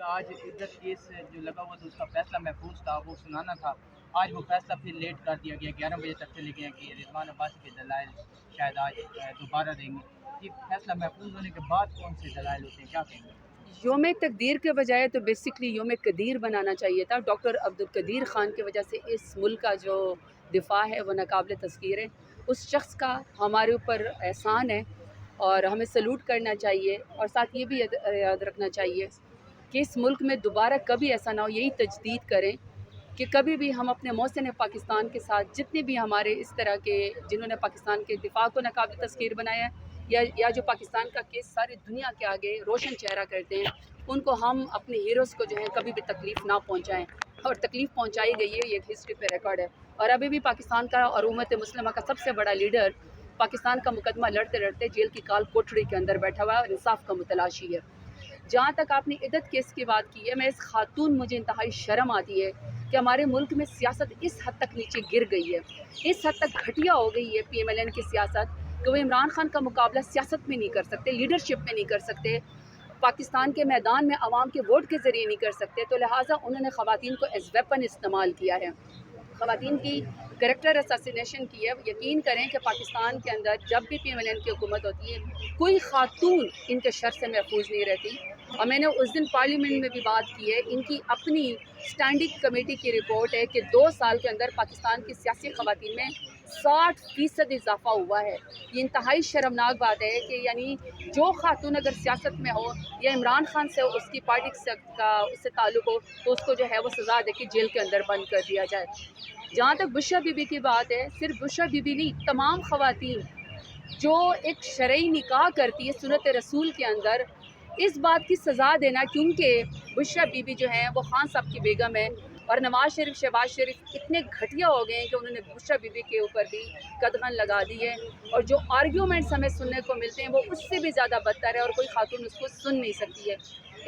کا آج عدت کیس جو لگا ہوا تھا اس کا فیصلہ محفوظ تھا، وہ سنانا تھا. آج وہ فیصلہ پھر لیٹ کر دیا گیا، 11 بجے تک چلے گیا کہ رضوان عباسی کے دلائل شاید آج دوبارہ دیں گے. یہ فیصلہ محفوظ ہونے کے بعد کون سے دلائل ہوتے ہیں، کیا کہیں گے؟ یوم تقدیر کے بجائے تو بیسکلی یوم قدیر بنانا چاہیے تھا. ڈاکٹر عبدالقدیر خان کی وجہ سے اس ملک کا جو دفاع ہے وہ ناقابل تذکیر ہے. اس شخص کا ہمارے اوپر احسان ہے اور ہمیں سلوٹ کرنا چاہیے، اور ساتھ یہ بھی یاد رکھنا چاہیے کہ اس ملک میں دوبارہ کبھی ایسا نہ ہو. یہی تجدید کریں کہ کبھی بھی ہم اپنے محسن پاکستان کے ساتھ جتنے بھی ہمارے اس طرح کے جنہوں نے پاکستان کے دفاع کو ناقابل تذکیر بنایا ہے یا جو پاکستان کا کیس ساری دنیا کے آگے روشن چہرہ کرتے ہیں، ان کو ہم اپنے ہیروز کو جو ہے کبھی بھی تکلیف نہ پہنچائیں. اور تکلیف پہنچائی گئی ہے، یہ ایک ہسٹری پہ ریکارڈ ہے. اور ابھی بھی پاکستان کا اور امت مسلمہ کا سب سے بڑا لیڈر پاکستان کا مقدمہ لڑتے لڑتے جیل کی کال کوٹڑی کے اندر بیٹھا ہوا ہے اور انصاف کا متلاشی ہے. جہاں تک آپ نے عدت کیس کی بات کی ہے، میں اس خاتون مجھے انتہائی شرم آتی ہے کہ ہمارے ملک میں سیاست اس حد تک نیچے گر گئی ہے، اس حد تک گھٹیا ہو گئی ہے پی ایم ایل این کی سیاست کہ وہ عمران خان کا مقابلہ سیاست میں نہیں کر سکتے، لیڈرشپ میں نہیں کر سکتے، پاکستان کے میدان میں عوام کے ووٹ کے ذریعے نہیں کر سکتے. تو لہٰذا انہوں نے خواتین کو ایز ویپن استعمال کیا ہے، خواتین کی کریکٹر اساسینیشن کی ہے. یقین کریں کہ پاکستان کے اندر جب بھی پی ایم ایل این کی حکومت ہوتی ہے کوئی خاتون ان کے شر سے محفوظ نہیں رہتی. اور میں نے اس دن پارلیمنٹ میں بھی بات کی ہے، ان کی اپنی اسٹینڈنگ کمیٹی کی رپورٹ ہے کہ 2 سال کے اندر پاکستان کی سیاسی خواتین میں 60% اضافہ ہوا ہے. یہ انتہائی شرمناک بات ہے کہ یعنی جو خاتون اگر سیاست میں ہو یا عمران خان سے اس کی پارٹی اس سے تعلق ہو تو اس کو جو ہے وہ سزا دے کے جیل کے اندر بند کر دیا جائے. جہاں تک بشرا بی بی کی بات ہے، صرف بشرا بی بی نہیں، تمام خواتین جو ایک شرعی نکاح کرتی ہے سنت رسول کے اندر، اس بات کی سزا دینا، کیونکہ بشرا بی بی جو ہیں وہ خان صاحب کی بیگم ہے اور نواز شریف شہباز شریف اتنے گھٹیا ہو گئے ہیں کہ انہوں نے بشرا بی بی کے اوپر بھی قدغن لگا دی ہے. اور جو آرگیومنٹس ہمیں سننے کو ملتے ہیں وہ اس سے بھی زیادہ بدتر ہے اور کوئی خاتون اس کو سن نہیں سکتی ہے.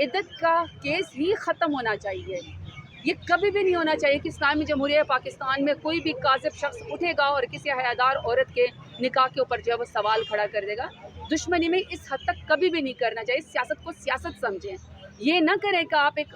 عدت کا کیس ہی ختم ہونا چاہیے. یہ کبھی بھی نہیں ہونا چاہیے کہ اسلامی جمہوریہ پاکستان میں کوئی بھی کاذب شخص اٹھے گا اور کسی حیادار عورت کے نکاح کے اوپر جو ہے وہ سوال کھڑا کر دے گا. دشمنی میں اس حد تک کبھی بھی نہیں کرنا چاہیے. سیاست کو سیاست سمجھیں، یہ نہ کریں کہ آپ ایک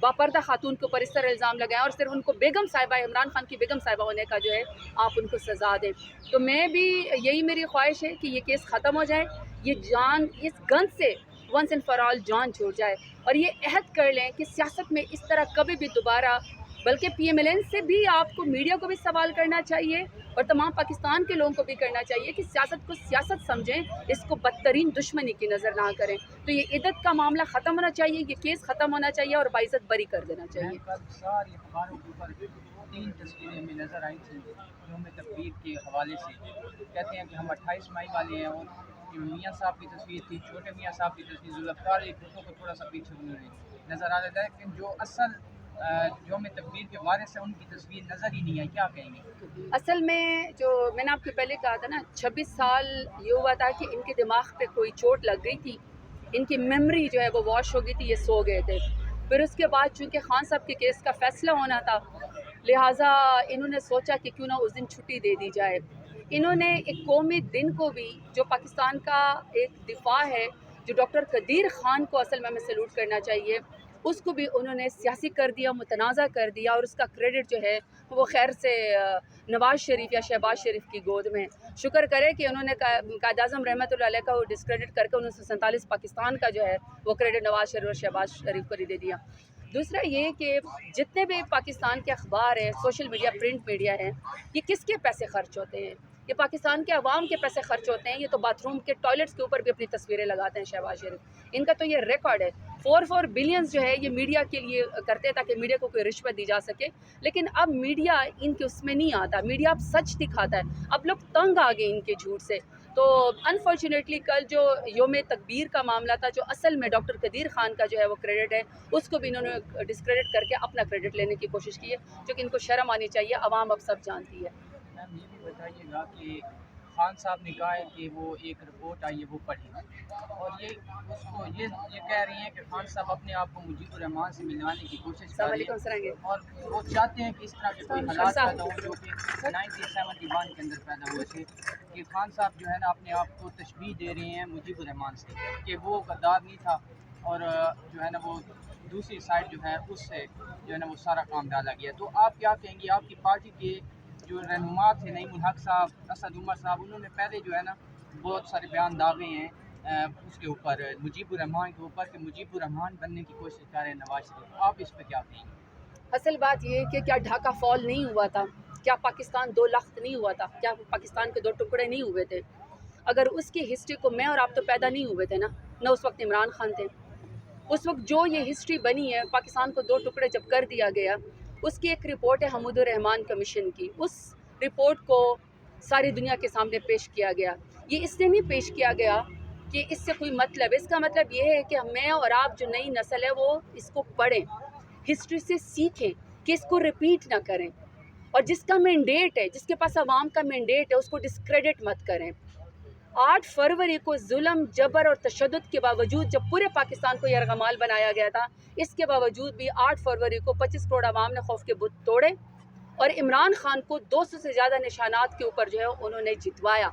باپردہ خاتون کے اوپر اس طرح الزام لگائیں اور صرف ان کو بیگم صاحبہ، عمران خان کی بیگم صاحبہ ہونے کا جو ہے آپ ان کو سزا دیں. تو میں بھی یہی میری خواہش ہے کہ یہ کیس ختم ہو جائے، یہ جان اس گن سے ونس اینڈ فار آل جان چھوٹ جائے، اور یہ عہد کر لیں کہ سیاست میں اس طرح کبھی بھی دوبارہ، بلکہ پی ایم ایل این سے بھی آپ کو، میڈیا کو بھی سوال کرنا چاہیے اور تمام پاکستان کے لوگوں کو بھی کرنا چاہیے کہ سیاست کو سیاست سمجھیں، اس کو بدترین دشمنی کی نظر نہ کریں. تو یہ عدت کا معاملہ ختم ہونا چاہیے، یہ کیس ختم ہونا چاہیے اور باعزت بری کر دینا چاہیے. ساری اخباروں کے اوپر 3 تصویریں ہمیں نظر آئی تھیں یوم تقدیر کے حوالے سے. کہتے ہیں کہ ہم 28 مئی والے ہیں، اور میاں صاحب کی تصویر تھی، چھوٹے میاں صاحب کی تصویر، ذوالفقار ایک دوسروں کو تھوڑا سا پیچھے انہوں نے نظر آ رہا ہے، لیکن جو اصل یوم تقدیر کے وارث ہیں ان کی تصویر نظر ہی نہیں آئی. کیا کہیں گے؟ اصل میں جو میں نے آپ کو پہلے کہا تھا نا، 26 سال یہ ہوا تھا کہ ان کے دماغ پہ کوئی چوٹ لگ گئی تھی، ان کی میموری جو ہے وہ واش ہو گئی تھی، یہ سو گئے تھے. پھر اس کے بعد چونکہ خان صاحب کے کیس کا فیصلہ ہونا تھا، لہٰذا انہوں نے سوچا کہ کیوں نہ اس دن چھٹی دے دی جائے. انہوں نے ایک قومی دن کو بھی، جو پاکستان کا ایک دفاع ہے، جو ڈاکٹر قدیر خان کو اصل میں ہمیں سلوٹ کرنا چاہیے، اس کو بھی انہوں نے سیاسی کر دیا، متنازع کر دیا، اور اس کا کریڈٹ جو ہے وہ خیر سے نواز شریف یا شہباز شریف کی گود میں. شکر کرے کہ انہوں نے قائد اعظم رحمۃ اللہ علیہ کا وہ ڈسکریڈٹ کر کے 1947 پاکستان کا جو ہے وہ کریڈٹ نواز شریف اور شہباز شریف کو ہی دے دیا. دوسرا یہ کہ جتنے بھی پاکستان کے اخبار ہیں، سوشل میڈیا، پرنٹ میڈیا ہیں، یہ کس کے پیسے خرچ ہوتے ہیں؟ یہ پاکستان کے عوام کے پیسے خرچ ہوتے ہیں. یہ تو باتھ روم کے ٹوائلٹس کے اوپر بھی اپنی تصویریں لگاتے ہیں شہباز شریف. ان کا تو یہ ریکارڈ ہے. 4 بلینز جو ہے یہ میڈیا کے لیے کرتے ہیں تاکہ میڈیا کو کوئی رشوت دی جا سکے. لیکن اب میڈیا ان کے اس میں نہیں آتا، میڈیا اب سچ دکھاتا ہے. اب لوگ تنگ آ گئے ان کے جھوٹ سے. تو انفارچونیٹلی کل جو یوم تکبیر کا معاملہ تھا، جو اصل میں ڈاکٹر قدیر خان کا جو ہے وہ کریڈٹ ہے، اس کو بھی انہوں نے ڈسکریڈٹ کر کے اپنا کریڈٹ لینے کی کوشش کی ہے، جو کہ ان کو شرم آنی چاہیے. عوام اب سب جانتی ہے. میم یہ بھی بتائیے گا کہ خان صاحب نے کہا ہے کہ وہ ایک رپورٹ آئی ہے وہ پڑھی، اور یہ اس کو یہ کہہ رہی ہیں کہ خان صاحب اپنے آپ کو مجیب الرحمان سے ملوانے کی کوشش کر السلام رہے علیکم سرنگے. ہیں، اور وہ چاہتے ہیں کہ اس طرح کے کوئی حالات پیدا ہوں جو کہ 1971 کے اندر پیدا ہوئے تھے، کہ خان صاحب جو ہے نا اپنے آپ کو تشبیہ دے رہے ہیں مجیب الرحمان سے کہ وہ غدار نہیں تھا، اور جو ہے نا وہ دوسری سائڈ جو ہے اس سے جو ہے نا وہ سارا کام ڈالا گیا. تو آپ کیا کہیں گے؟ آپ کی پارٹی کے جو رہنما تھے نعیم الحق صاحب، اسد عمر صاحب، انہوں نے پہلے جو ہے نا بہت سارے بیان داغے ہیں اس کے اوپر، مجیب الرحمان کے اوپر، کہ مجیب الرحمان بننے کی کوشش کر رہے ہیں نواز شریف. آپ اس پہ کیا کہیں گے؟ اصل بات یہ ہے کہ کیا ڈھاکہ فال نہیں ہوا تھا؟ کیا پاکستان 2 لخت نہیں ہوا تھا؟ کیا پاکستان کے 2 ٹکڑے نہیں ہوئے تھے؟ اگر اس کی ہسٹری کو، میں اور آپ تو پیدا نہیں ہوئے تھے نا، نہ اس وقت عمران خان تھے. اس وقت جو یہ ہسٹری بنی ہے، پاکستان کو 2 ٹکڑے جب کر دیا گیا، اس کی ایک رپورٹ ہے حمود الرحمان کمیشن کی. اس رپورٹ کو ساری دنیا کے سامنے پیش کیا گیا. یہ اس لیے نہیں پیش کیا گیا کہ اس سے کوئی مطلب، اس کا مطلب یہ ہے کہ میں اور آپ جو نئی نسل ہے وہ اس کو پڑھیں، ہسٹری سے سیکھیں کہ اس کو رپیٹ نہ کریں، اور جس کا مینڈیٹ ہے، جس کے پاس عوام کا مینڈیٹ ہے، اس کو ڈسکریڈٹ مت کریں. 8 فروری کو ظلم، جبر اور تشدد کے باوجود جب پورے پاکستان کو یرغمال بنایا گیا تھا، اس کے باوجود بھی 8 فروری کو 25 کروڑ عوام نے خوف کے بت توڑے اور عمران خان کو 200 سے زیادہ نشانات کے اوپر جو ہے انہوں نے جتوایا.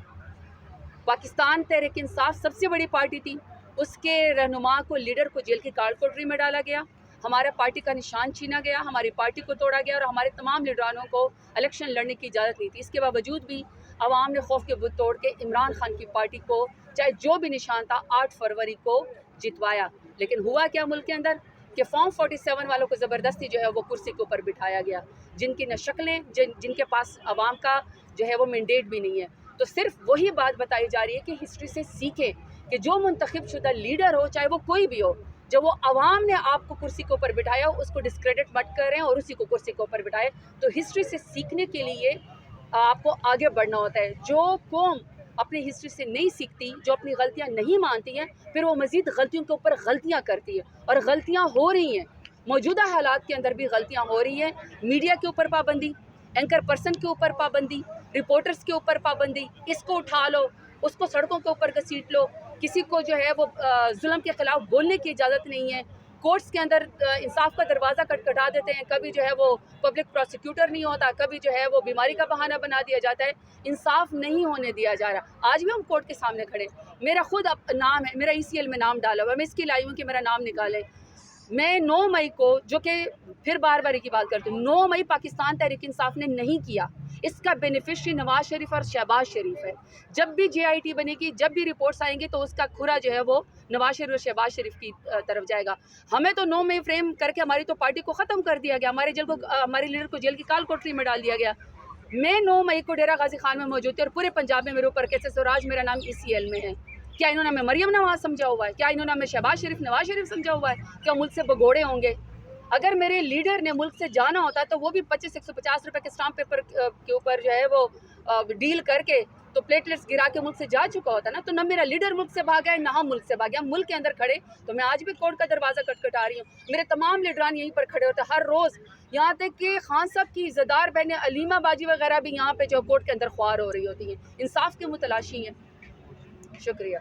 پاکستان تحریک انصاف سب سے بڑی پارٹی تھی، اس کے رہنما کو، لیڈر کو جیل کی کال کوٹری میں ڈالا گیا، ہمارے پارٹی کا نشان چھینا گیا، ہماری پارٹی کو توڑا گیا، اور ہمارے تمام لیڈرانوں کو الیکشن لڑنے کی اجازت نہیں تھی. اس کے باوجود بھی عوام نے خوف کے بت توڑ کے عمران خان کی پارٹی کو، چاہے جو بھی نشان تھا، 8 فروری کو جتوایا. لیکن ہوا کیا ملک کے اندر کہ فارم 47 والوں کو زبردستی جو ہے وہ کرسی کے اوپر بٹھایا گیا، جن کی نہ شکلیں، جن کے پاس عوام کا جو ہے وہ مینڈیٹ بھی نہیں ہے. تو صرف وہی بات بتائی جا رہی ہے کہ ہسٹری سے سیکھیں کہ جو منتخب شدہ لیڈر ہو، چاہے وہ کوئی بھی ہو، جب وہ عوام نے آپ کو کرسی کے اوپر بٹھایا، اس کو ڈسکریڈٹ مت کریں اور اسی کو کرسی کے اوپر بٹھائے. تو ہسٹری سے سیکھنے کے لیے آپ کو آگے بڑھنا ہوتا ہے. جو قوم اپنی ہسٹری سے نہیں سیکھتی، جو اپنی غلطیاں نہیں مانتی ہیں، پھر وہ مزید غلطیوں کے اوپر غلطیاں کرتی ہے، اور غلطیاں ہو رہی ہیں. موجودہ حالات کے اندر بھی غلطیاں ہو رہی ہیں. میڈیا کے اوپر پابندی، اینکر پرسن کے اوپر پابندی، رپورٹرز کے اوپر پابندی، اس کو اٹھا لو، اس کو سڑکوں کے اوپر گھسیٹ لو، کسی کو جو ہے وہ ظلم کے خلاف بولنے کی اجازت نہیں ہے. کورٹس کے اندر انصاف کا دروازہ کھٹکھٹا دیتے ہیں، کبھی جو ہے وہ پبلک پروسیکیوٹر نہیں ہوتا، کبھی جو ہے وہ بیماری کا بہانہ بنا دیا جاتا ہے. انصاف نہیں ہونے دیا جا رہا. آج بھی ہم کورٹ کے سامنے کھڑے، میرا خود نام ہے، میرا ECL میں نام ڈالا ہوا ہے، میں اس کی لائی ہوں کہ میرا نام نکالے. میں 9 مئی کو، جو کہ پھر بار بار کی بات کرتی ہوں، 9 مئی پاکستان تحریک انصاف نے نہیں کیا. اس کا بینیفیشری نواز شریف اور شہباز شریف ہے. جب بھی JIT بنے گی، جب بھی رپورٹس آئیں گے، تو اس کا کھرا جو ہے وہ نواز شریف اور شہباز شریف کی طرف جائے گا. ہمیں تو 9 مئی فریم کر کے ہماری تو پارٹی کو ختم کر دیا گیا، ہمارے لیڈر کو جیل کی کال کوٹری میں ڈال دیا گیا. میں 9 مئی کو ڈیرہ غازی خان میں موجود تھی، اور پورے پنجاب میں میرے اوپر کیسز، اور آج میرا نام ECL میں ہے. کیا انہوں نے ہمیں مریم نواز سمجھا ہوا ہے؟ کیا انہوں نے ہمیں شہباز شریف، نواز شریف سمجھا ہوا ہے؟ کیا ملک سے بگوڑے ہوں گے؟ اگر میرے لیڈر نے ملک سے جانا ہوتا تو وہ بھی 150 روپے کے اسٹامپ پیپر کے اوپر جو ہے وہ ڈیل کر کے تو پلیٹلیٹس گرا کے ملک سے جا چکا ہوتا نا. تو نہ میرا لیڈر ملک سے بھاگا ہے، نہ ہم ملک سے بھاگے. ہم ملک کے اندر کھڑے، تو میں آج بھی کورٹ کا دروازہ کھٹکھٹا رہی ہوں. میرے تمام لیڈران یہیں پر کھڑے ہوتے ہیں ہر روز، یہاں تک کہ خان صاحب کی عزادار بہنیں علیمہ باجی وغیرہ بھی یہاں پہ جو کورٹ کے اندر خوار ہو رہی ہوتی ہیں، انصاف کے متلاشی ہیں. شکریہ.